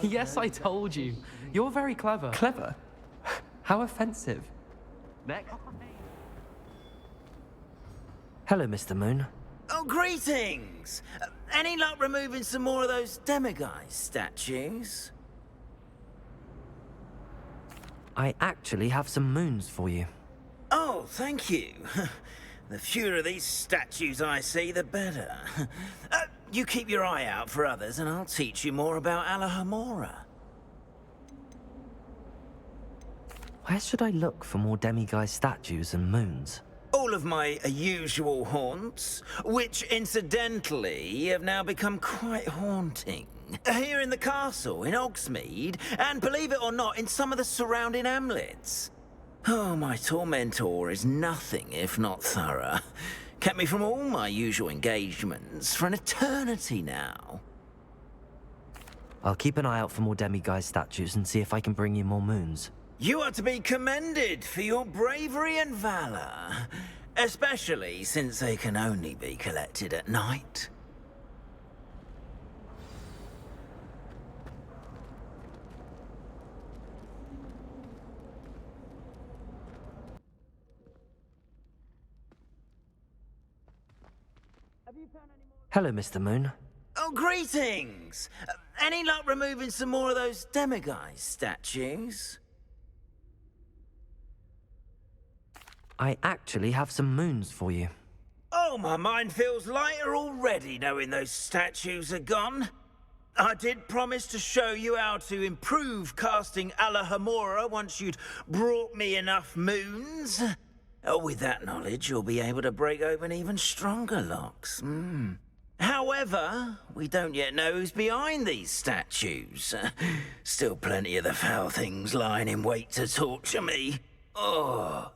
Yes, I told you. You're very clever. Clever? How offensive. Next. Hello, Mr. Moon. Oh, greetings! Any luck removing some more of those demiguise statues? I actually have some moons for you. Oh, thank you. The fewer of these statues I see, the better. You keep your eye out for others, and I'll teach you more about Alohomora. Where should I look for more demiguise statues and moons? All of my usual haunts, which incidentally have now become quite haunting. Here in the castle, in Hogsmeade, and believe it or not, in some of the surrounding hamlets. Oh, my tormentor is nothing if not thorough. Kept me from all my usual engagements for an eternity now. I'll keep an eye out for more demiguise statues and see if I can bring you more moons. You are to be commended for your bravery and valor, especially since they can only be collected at night. Hello, Mr. Moon. Oh, greetings! Any luck removing some more of those demiguise statues? I actually have some moons for you. Oh, my mind feels lighter already knowing those statues are gone. I did promise to show you how to improve casting Alohomora once you'd brought me enough moons. Oh, with that knowledge, you'll be able to break open even stronger locks. However, we don't yet know who's behind these statues. Still plenty of the foul things lying in wait to torture me. Oh.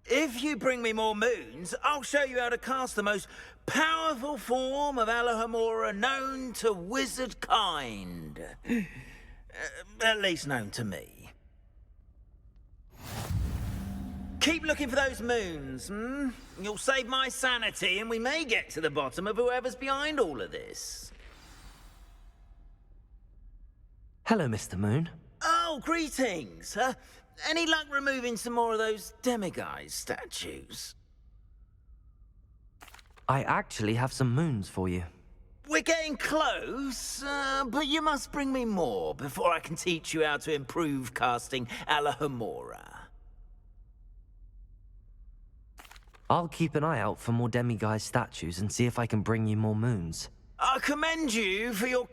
If you bring me more moons, I'll show you how to cast the most powerful form of Alohomora known to wizard kind. At least known to me. Keep looking for those moons, You'll save my sanity, and we may get to the bottom of whoever's behind all of this. Hello, Mr. Moon. Oh, greetings. Any luck removing some more of those demiguise statues? I actually have some moons for you. We're getting close, but you must bring me more before I can teach you how to improve casting Alohomora. I'll keep an eye out for more demiguise statues and see if I can bring you more moons. I commend you for your...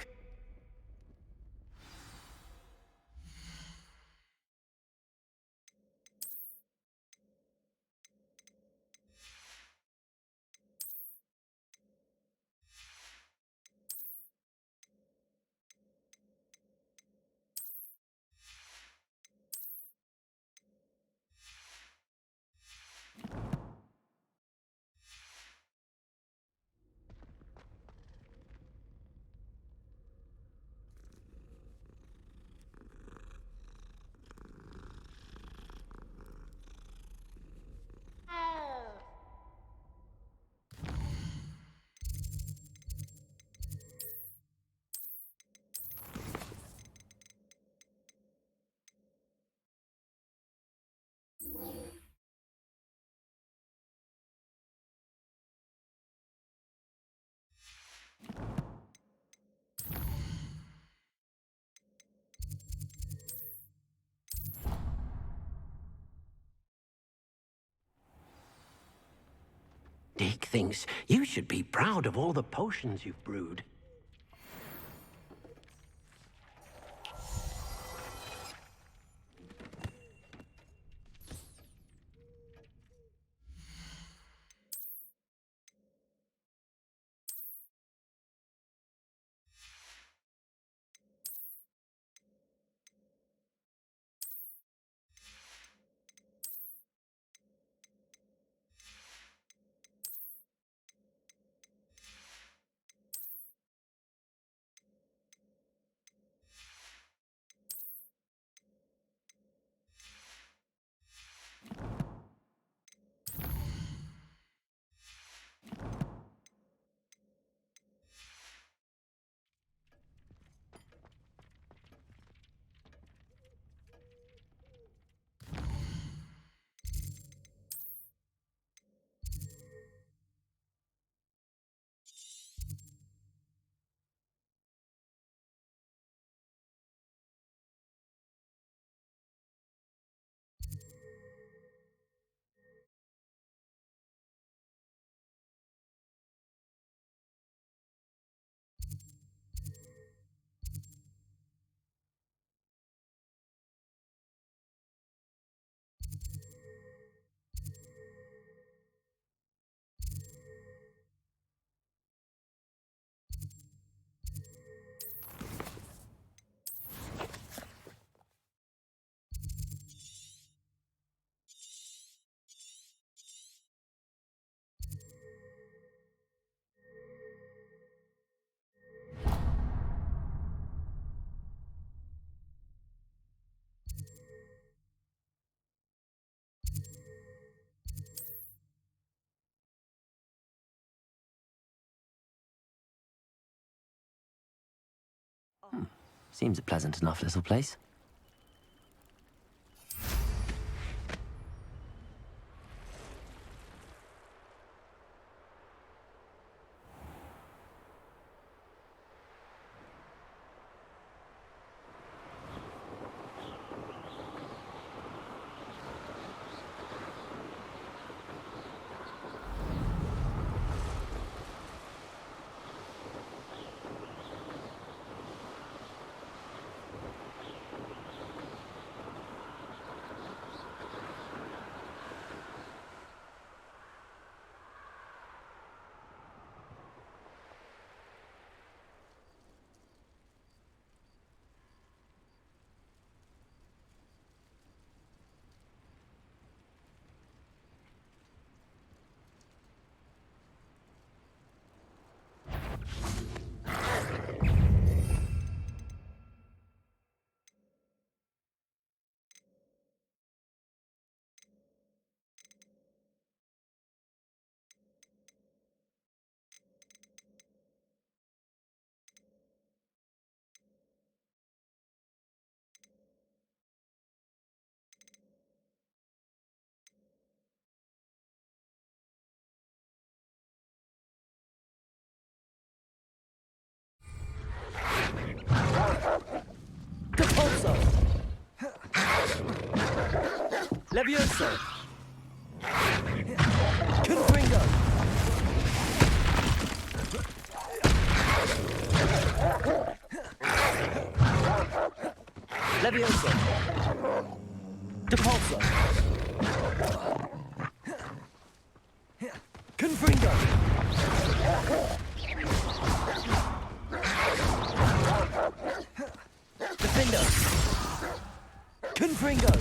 Deke thinks you should be proud of all the potions you've brewed. Seems a pleasant enough little place. Levioso! Confringo! Levioso! Depulso! Confringo! Defendo! Confringo!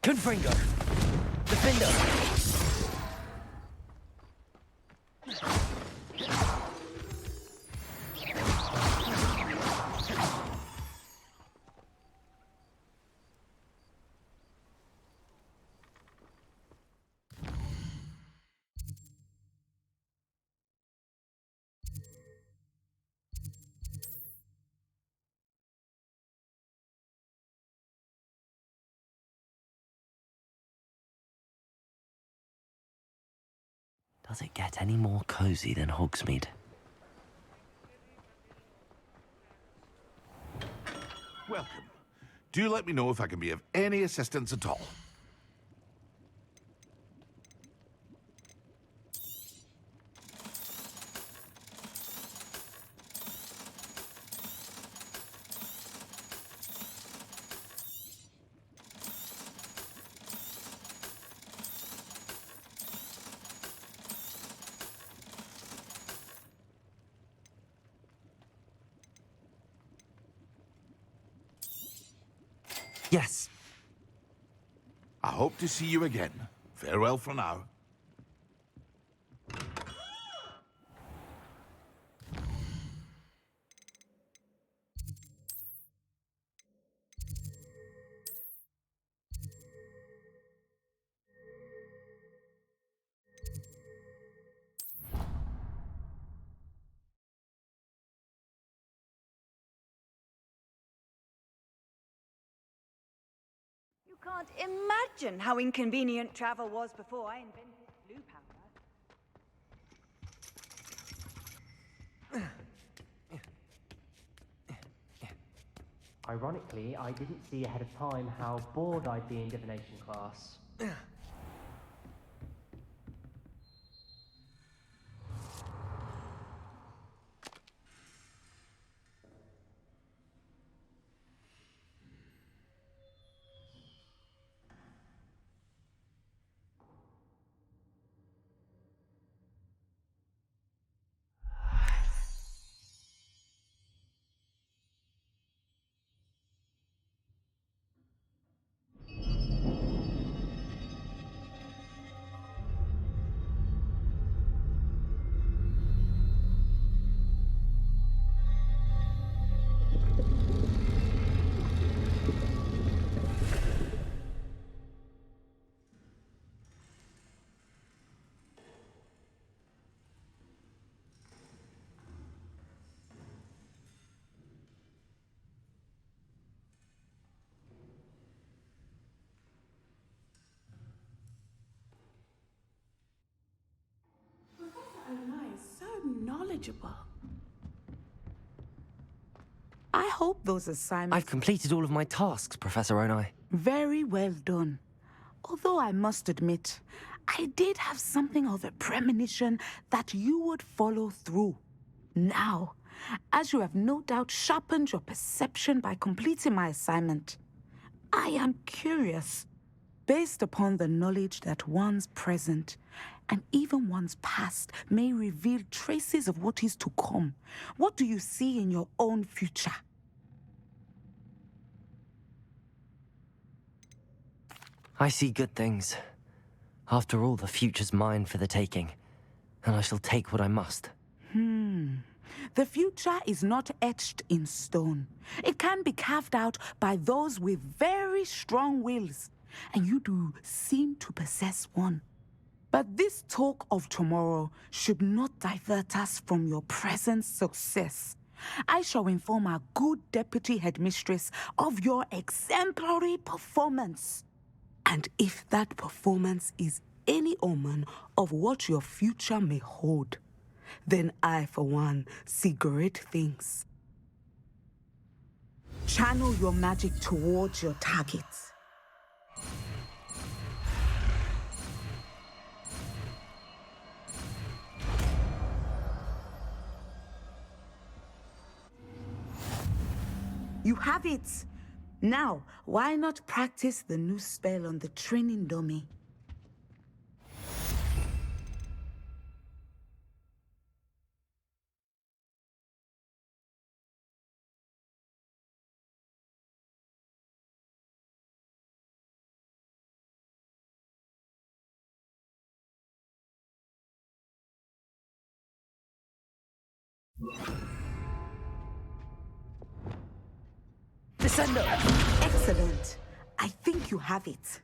Confringo! Defendo! Does it get any more cozy than Hogsmeade? Welcome. Do let me know if I can be of any assistance at all. Yes. I hope to see you again. Farewell for now. You can't imagine how inconvenient travel was before I invented blue powder. Ironically, I didn't see ahead of time how bored I'd be in divination class. knowledgeable. I hope those assignments... I've completed all of my tasks, Professor Onai. Very well done. Although I must admit, I did have something of a premonition that you would follow through. Now, as you have no doubt sharpened your perception by completing my assignment, I am curious, based upon the knowledge that one's present and even one's past may reveal traces of what is to come. What do you see in your own future? I see good things. After all, the future's mine for the taking, and I shall take what I must. The future is not etched in stone. It can be carved out by those with very strong wills, and you do seem to possess one. But this talk of tomorrow should not divert us from your present success. I shall inform our good deputy headmistress of your exemplary performance. And if that performance is any omen of what your future may hold, then I, for one, see great things. Channel your magic towards your targets. You have it! Now, why not practice the new spell on the training dummy? Descendo! Excellent. I think you have it.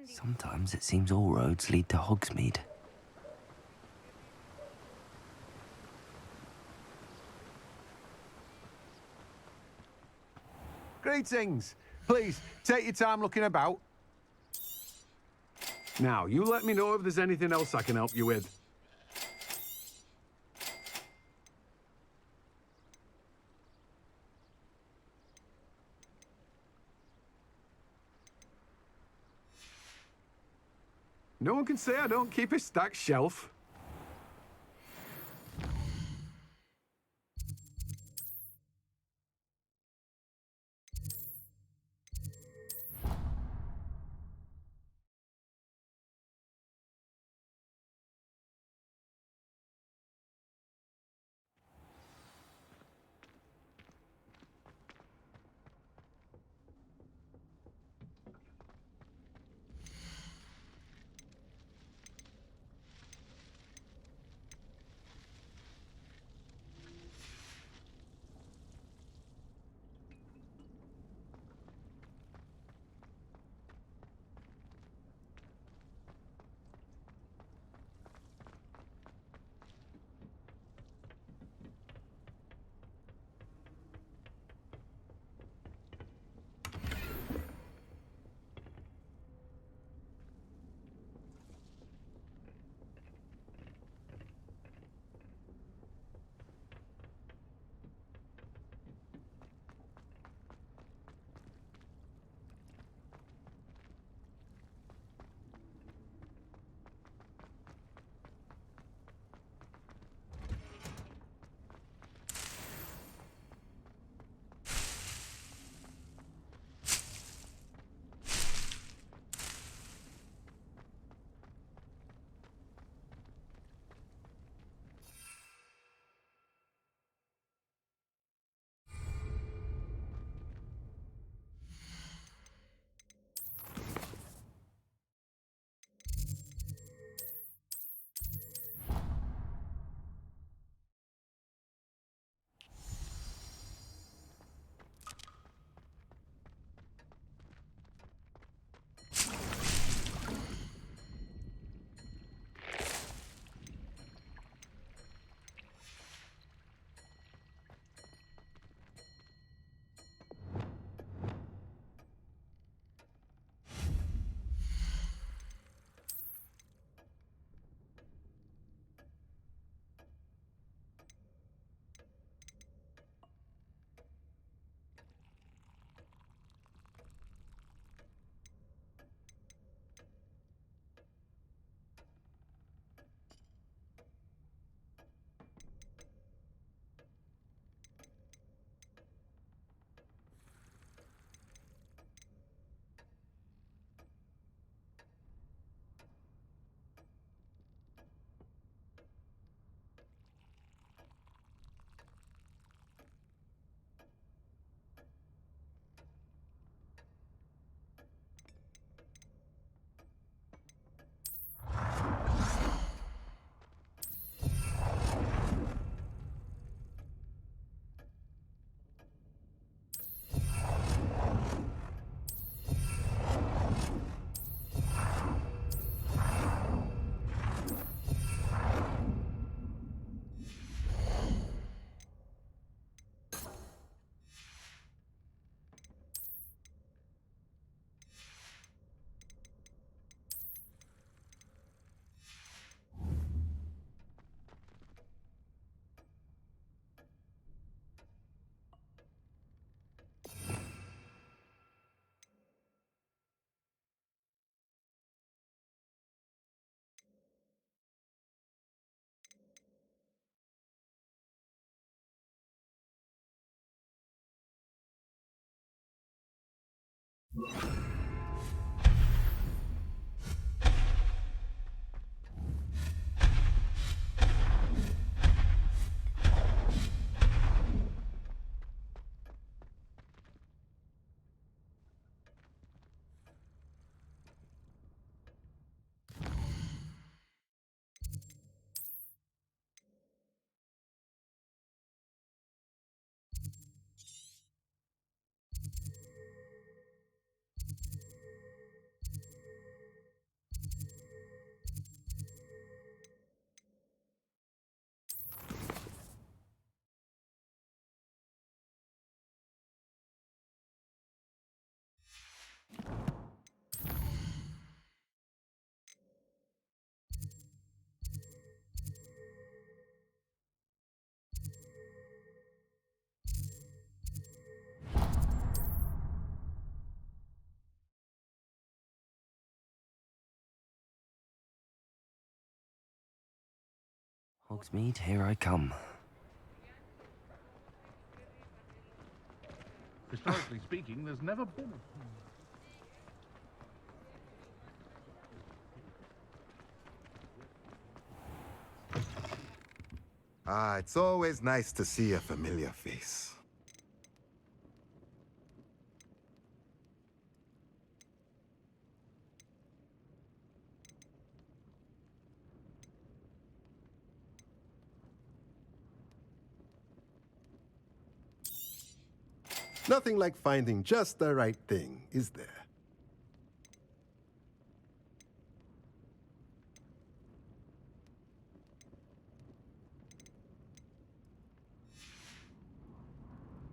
Sometimes it seems all roads lead to Hogsmeade. Greetings. Please, take your time looking about. Now, you let me know if there's anything else I can help you with. No one can say I don't keep a stacked shelf. Hogsmeade, here I come. Historically speaking, there's never been Ah, it's always nice to see a familiar face. Nothing like finding just the right thing, is there?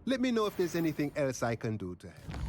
Let me know if there's anything else I can do to help.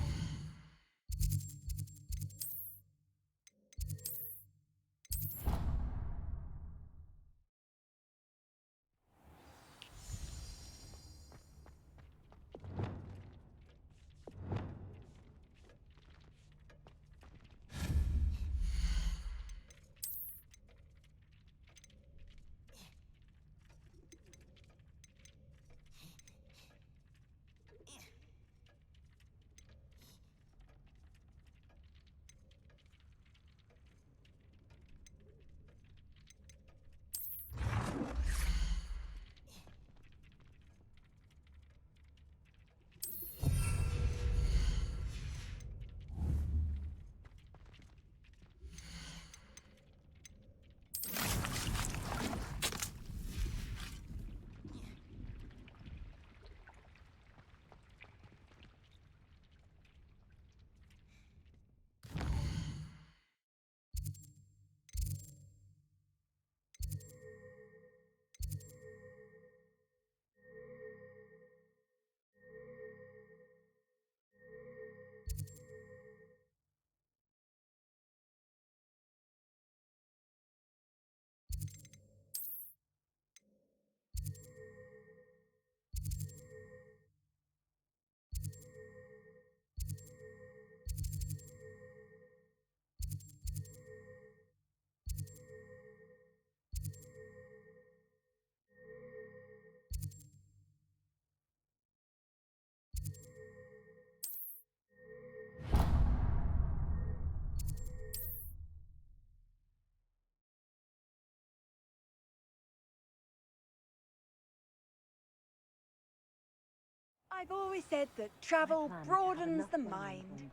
I've always said that travel broadens the mind.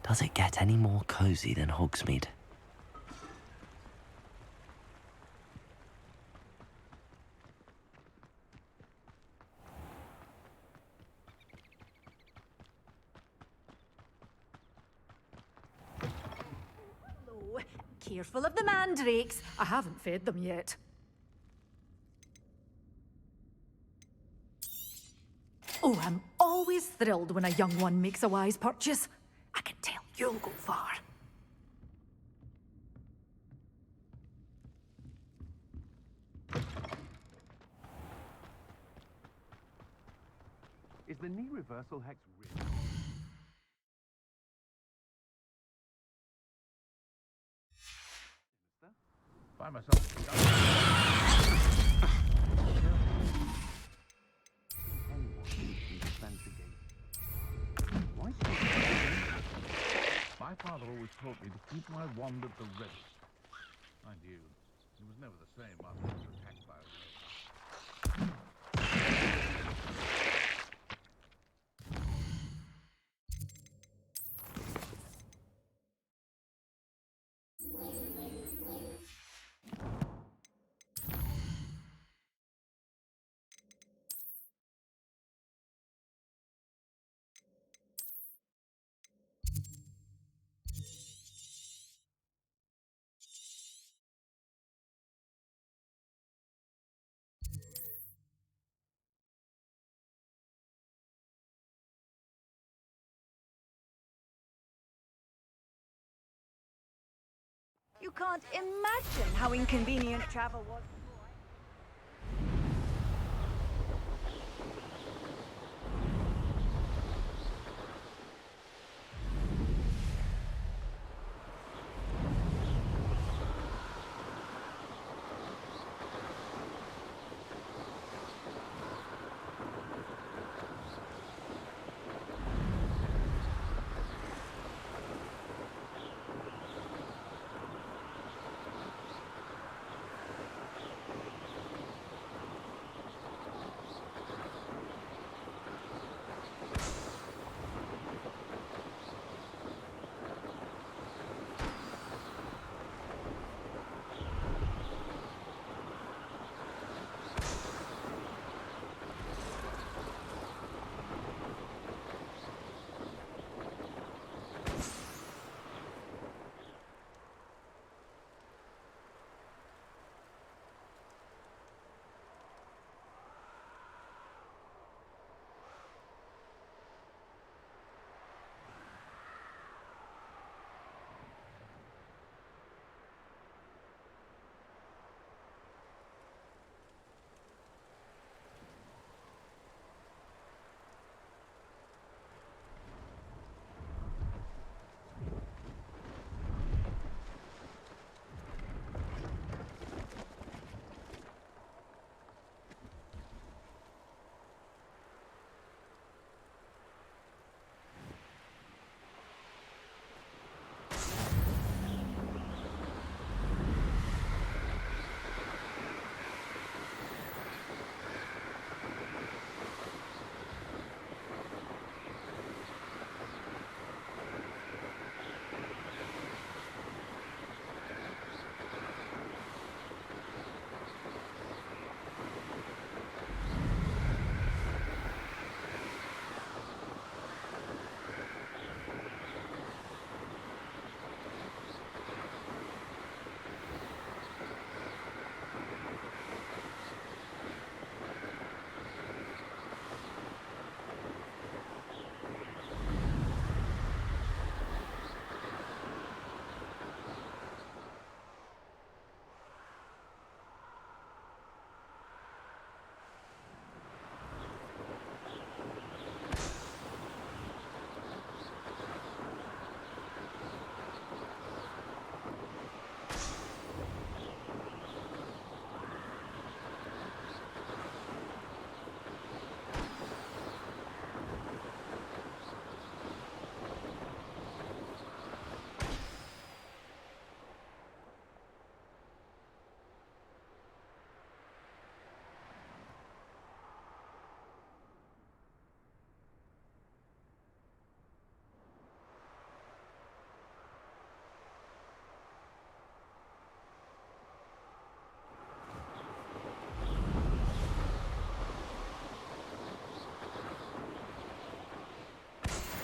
Does it get any more cozy than Hogsmeade? Oh, careful of the mandrakes. I haven't fed them yet. Oh, I'm always thrilled when a young one makes a wise purchase. I can tell you'll go far. Is the knee reversal hex real? by myself. taught me to keep my wand at the ready. Mind you, it was never the same after I was attacked by a whale. You can't imagine how inconvenient travel was before I...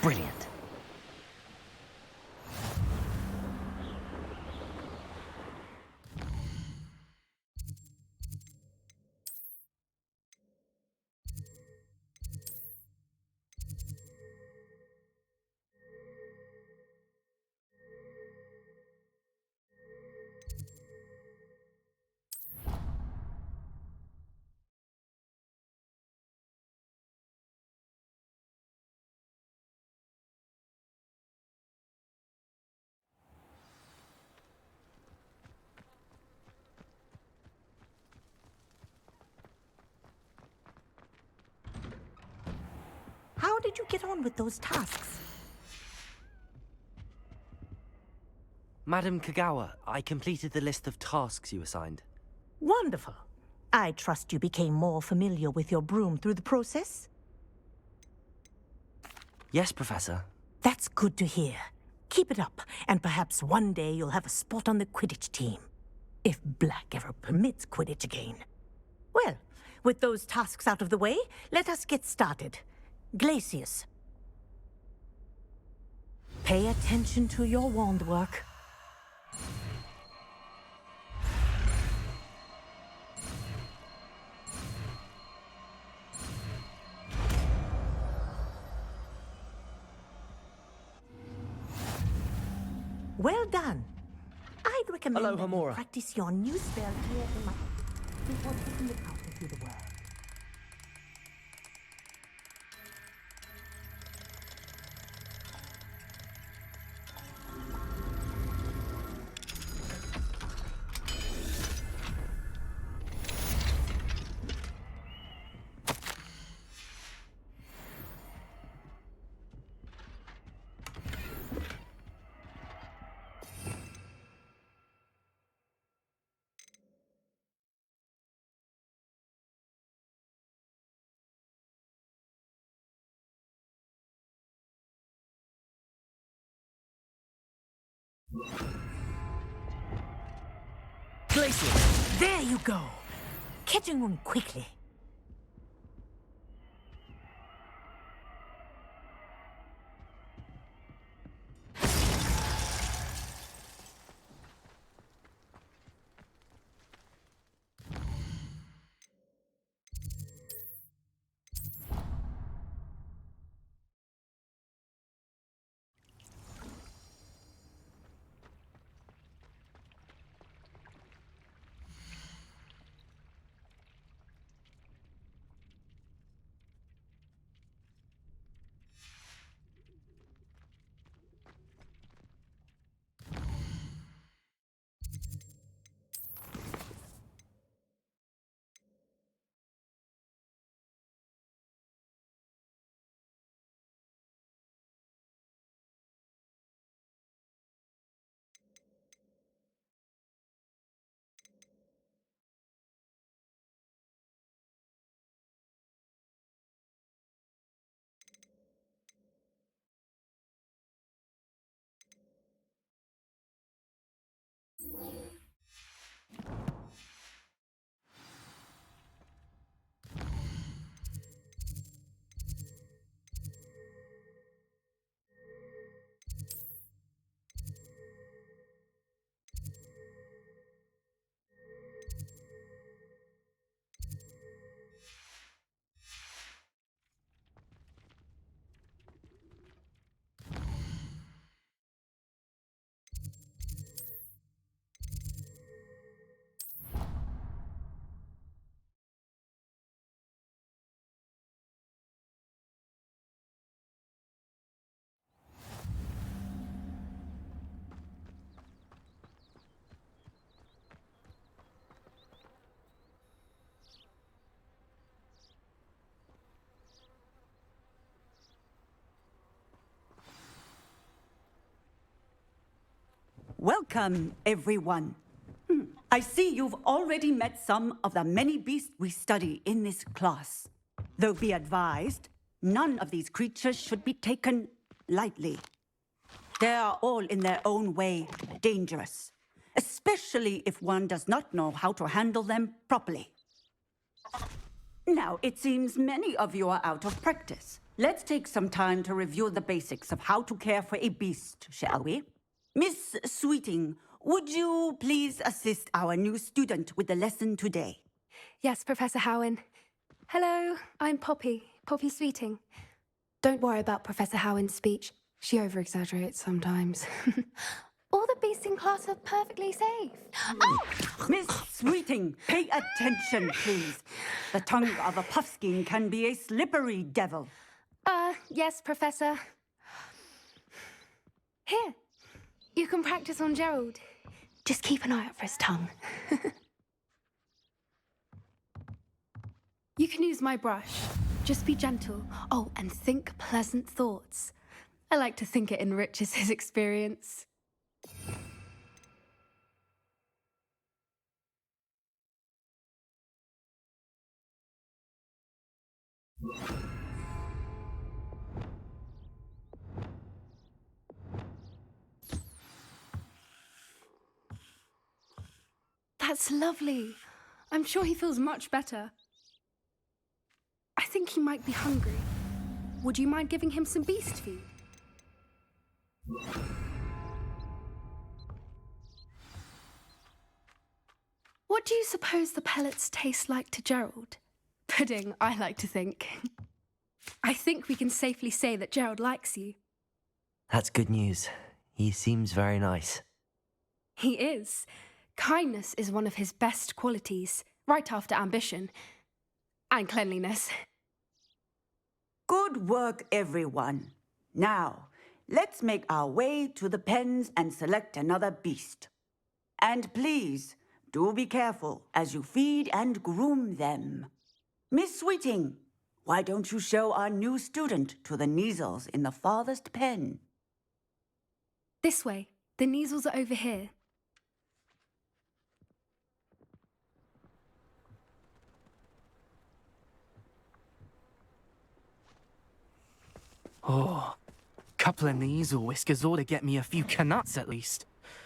Brilliant. How did you get on with those tasks? Madam Kagawa, I completed the list of tasks you assigned. Wonderful. I trust you became more familiar with your broom through the process? Yes, Professor. That's good to hear. Keep it up, and perhaps one day you'll have a spot on the Quidditch team. If Black ever permits Quidditch again. Well, with those tasks out of the way, let us get started. Glacius. Pay attention to your wand work. Well done. I'd recommend that you practice your new spell here in my... before putting it out into the world. Glacius! There you go. Catching one quickly. Welcome, everyone. I see you've already met some of the many beasts we study in this class. Though be advised, none of these creatures should be taken lightly. They are all in their own way dangerous, especially if one does not know how to handle them properly. Now, it seems many of you are out of practice. Let's take some time to review the basics of how to care for a beast, shall we? Miss Sweeting, would you please assist our new student with the lesson today? Yes, Professor Howen. Hello, I'm Poppy Sweeting. Don't worry about Professor Howen's speech. She over-exaggerates sometimes. All the beasts in class are perfectly safe. Oh! Miss Sweeting, pay attention, please. The tongue of a puffskein can be a slippery devil. Yes, Professor. Here, you can practice on Gerald. Just keep an eye out for his tongue. You can use my brush. Just be gentle. Oh, and think pleasant thoughts. I like to think it enriches his experience. That's lovely. I'm sure he feels much better. I think he might be hungry. Would you mind giving him some beast feed? What do you suppose the pellets taste like to Gerald? Pudding, I like to think. I think we can safely say that Gerald likes you. That's good news. He seems very nice. He is. Kindness is one of his best qualities, right after ambition. And cleanliness. Good work, everyone. Now, let's make our way to the pens and select another beast. And please, do be careful as you feed and groom them. Miss Sweeting, why don't you show our new student to the Neasels in the farthest pen? This way. The Neasels are over here. Oh, couple of Neasel whiskers ought to get me a few canuts at least.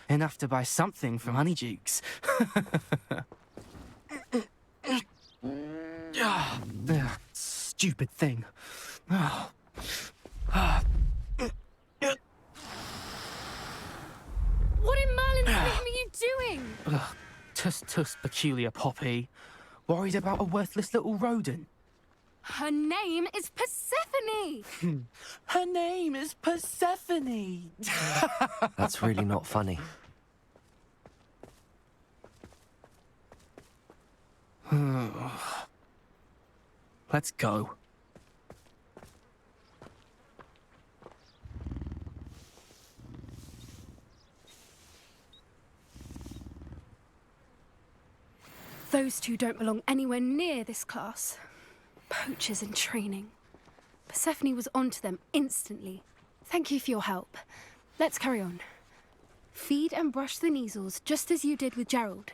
Enough to buy something from Honeydukes. Stupid thing. Oh. What in Merlin's name are you doing? Tuss, peculiar Poppy. Worried about a worthless little rodent. Her name is Persephone! Her name is Persephone! That's really not funny. Let's go. Those two don't belong anywhere near this class. Poachers in training. Persephone was onto them instantly. Thank you for your help. Let's carry on. Feed and brush the Neasels just as you did with Gerald.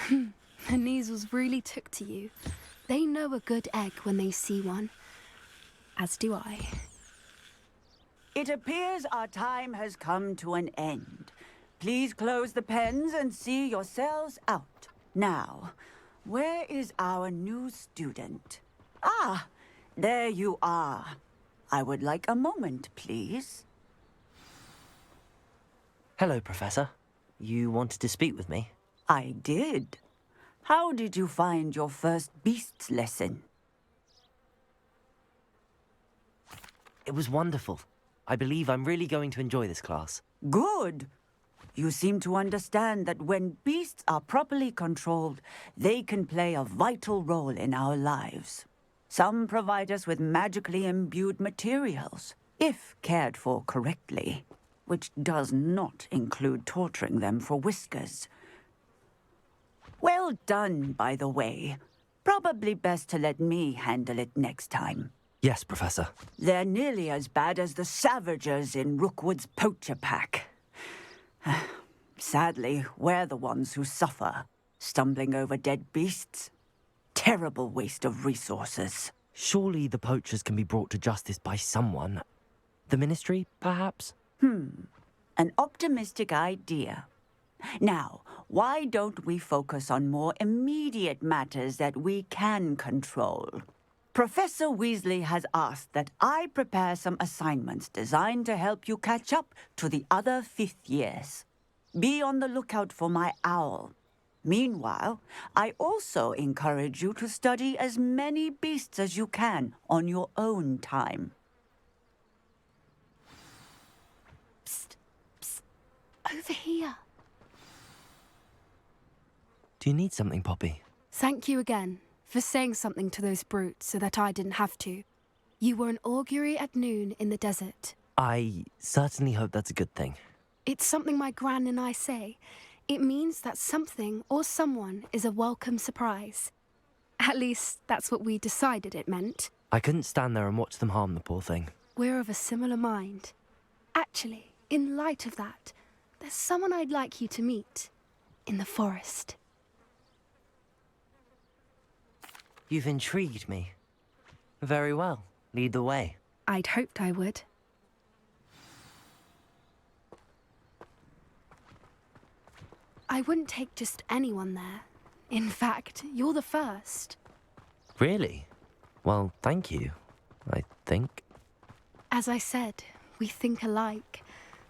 The Neasels really took to you. They know a good egg when they see one. As do I. It appears our time has come to an end. Please close the pens and see yourselves out. Now, where is our new student? Ah, there you are. I would like a moment, please. Hello, Professor. You wanted to speak with me? I did. How did you find your first beasts lesson? It was wonderful. I believe I'm really going to enjoy this class. Good. You seem to understand that when beasts are properly controlled, they can play a vital role in our lives. Some provide us with magically imbued materials, if cared for correctly, which does not include torturing them for whiskers. Well done, by the way. Probably best to let me handle it next time. Yes, Professor. They're nearly as bad as the Savagers in Rookwood's poacher pack. Sadly, we're the ones who suffer, stumbling over dead beasts. Terrible waste of resources. Surely the poachers can be brought to justice by someone. The Ministry, perhaps? An optimistic idea. Now, why don't we focus on more immediate matters that we can control? Professor Weasley has asked that I prepare some assignments designed to help you catch up to the other fifth years. Be on the lookout for my owl. Meanwhile, I also encourage you to study as many beasts as you can on your own time. Psst, psst. Over here. Do you need something, Poppy? Thank you again for saying something to those brutes so that I didn't have to. You were an augury at noon in the desert. I certainly hope that's a good thing. It's something my gran and I say. It means that something or someone is a welcome surprise. At least, that's what we decided it meant. I couldn't stand there and watch them harm the poor thing. we're of a similar mind. Actually, in light of that, there's someone I'd like you to meet in the forest. You've intrigued me. Very well. Lead the way. I'd hoped I would. I wouldn't take just anyone there. In fact, you're the first. Really? Well, thank you, I think. As I said, we think alike.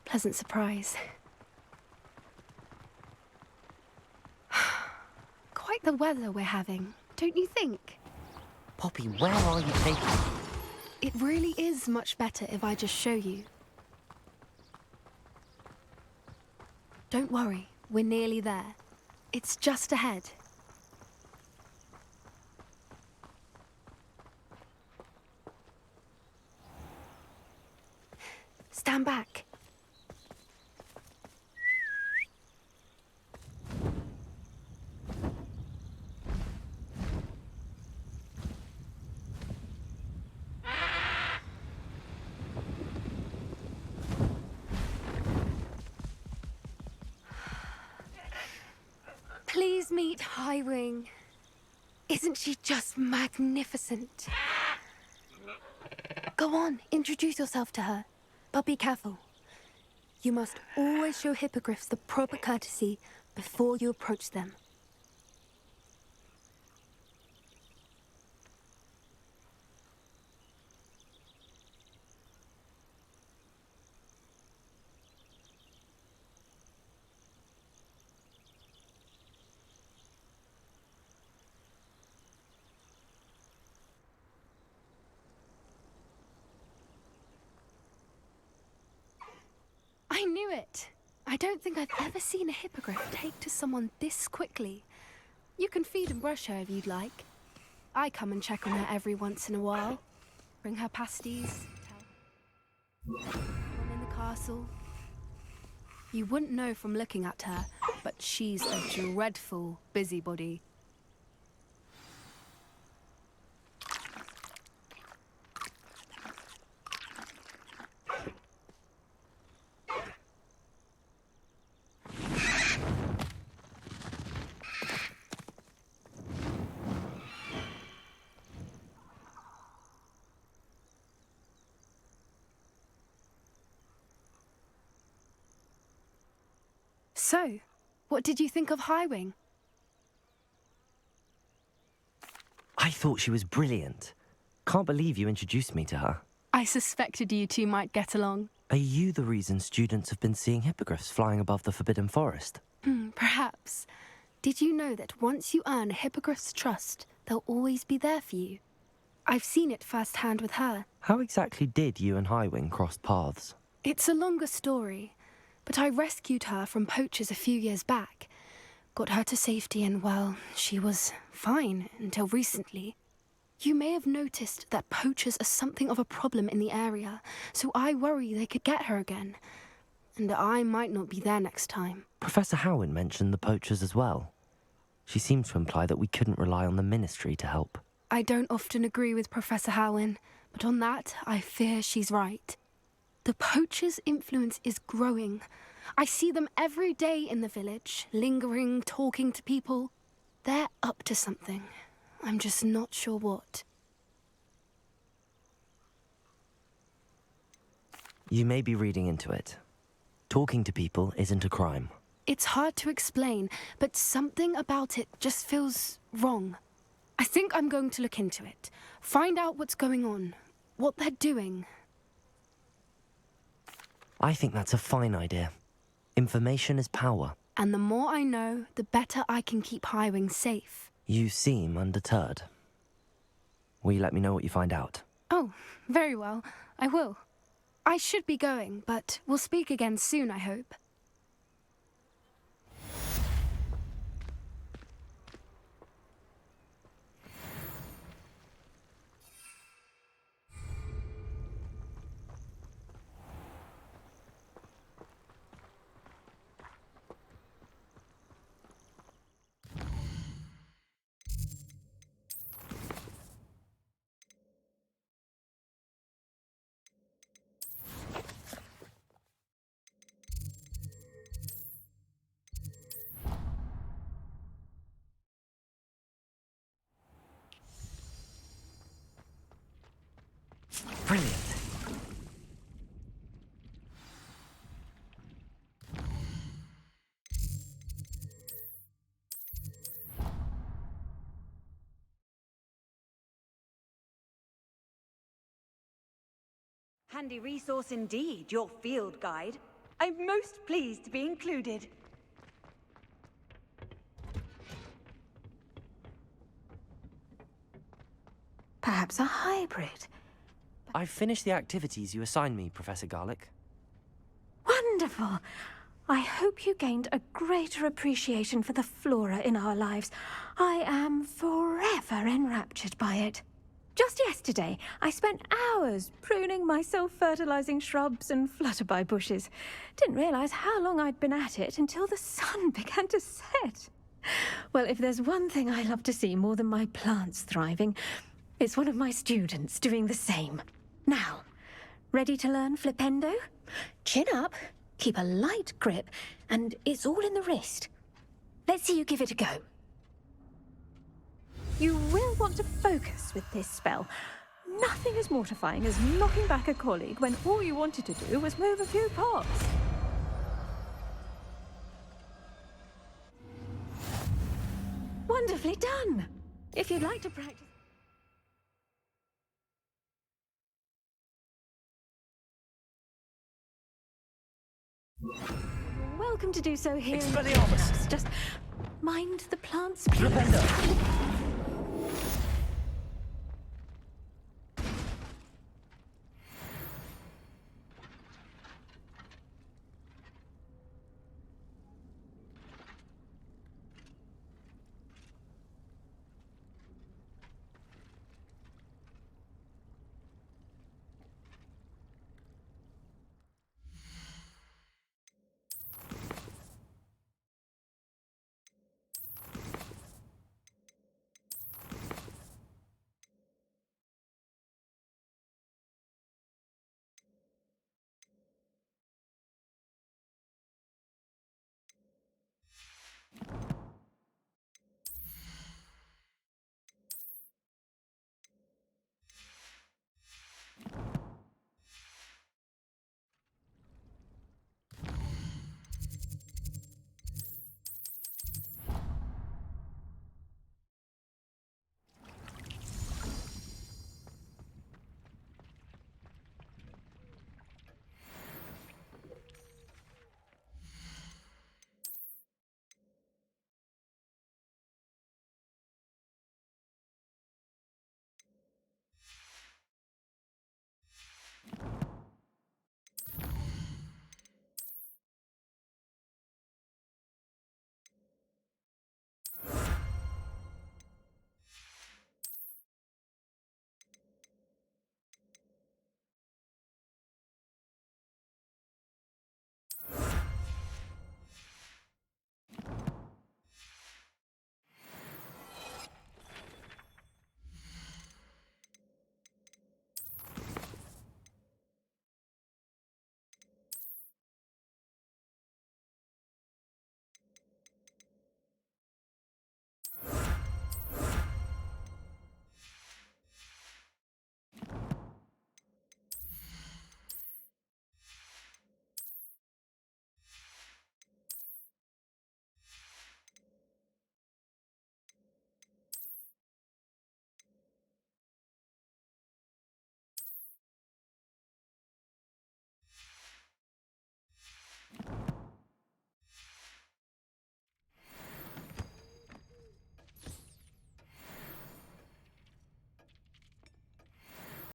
Pleasant surprise. Quite the weather we're having, don't you think? Poppy, where are you taking me? It really is much better if I just show you. Don't worry, we're nearly there. It's just ahead. Stand back. Please meet Highwing. Isn't she just magnificent? Go on, introduce yourself to her. But be careful. You must always show hippogriffs the proper courtesy before you approach them. I knew it. I don't think I've ever seen a hippogriff take to someone this quickly. You can feed and brush her if you'd like. I come and check on her every once in a while. Bring her pasties. Tell her I'm in the castle. You wouldn't know from looking at her, but she's a dreadful busybody. So, what did you think of Highwing? I thought she was brilliant. Can't believe you introduced me to her. I suspected you two might get along. Are you the reason students have been seeing hippogriffs flying above the Forbidden Forest? Perhaps. Did you know that once you earn a hippogriff's trust, they'll always be there for you? I've seen it firsthand with her. How exactly did you and Highwing cross paths? It's a longer story, but I rescued her from poachers a few years back. Got her to safety and, well, she was fine until recently. You may have noticed that poachers are something of a problem in the area, so I worry they could get her again. And I might not be there next time. Professor Howen mentioned the poachers as well. She seemed to imply that we couldn't rely on the Ministry to help. I don't often agree with Professor Howen, but on that, I fear she's right. The poachers' influence is growing. I see them every day in the village, lingering, talking to people. They're up to something. I'm just not sure what. You may be reading into it. Talking to people isn't a crime. It's hard to explain, but something about it just feels wrong. I think I'm going to look into it, find out what's going on, what they're doing. I think that's a fine idea. Information is power. And the more I know, the better I can keep Highwing safe. You seem undeterred. Will you let me know what you find out? Oh, very well. I will. I should be going, but we'll speak again soon, I hope. Brilliant. Handy resource indeed, your field guide. I'm most pleased to be included. Perhaps a hybrid. I've finished the activities you assigned me, Professor Garlick. Wonderful! I hope you gained a greater appreciation for the flora in our lives. I am forever enraptured by it. Just yesterday, I spent hours pruning my self-fertilizing shrubs and flutterby bushes. Didn't realize how long I'd been at it until the sun began to set. Well, if there's one thing I love to see more than my plants thriving, it's one of my students doing the same. Now, ready to learn flipendo? Chin up, keep a light grip, and it's all in the wrist. Let's see you give it a go. You will want to focus with this spell. Nothing as mortifying as knocking back a colleague when all you wanted to do was move a few pots. Wonderfully done! If you'd like to practice... Welcome to do so here. Expelliarmus! Just mind the plants, please.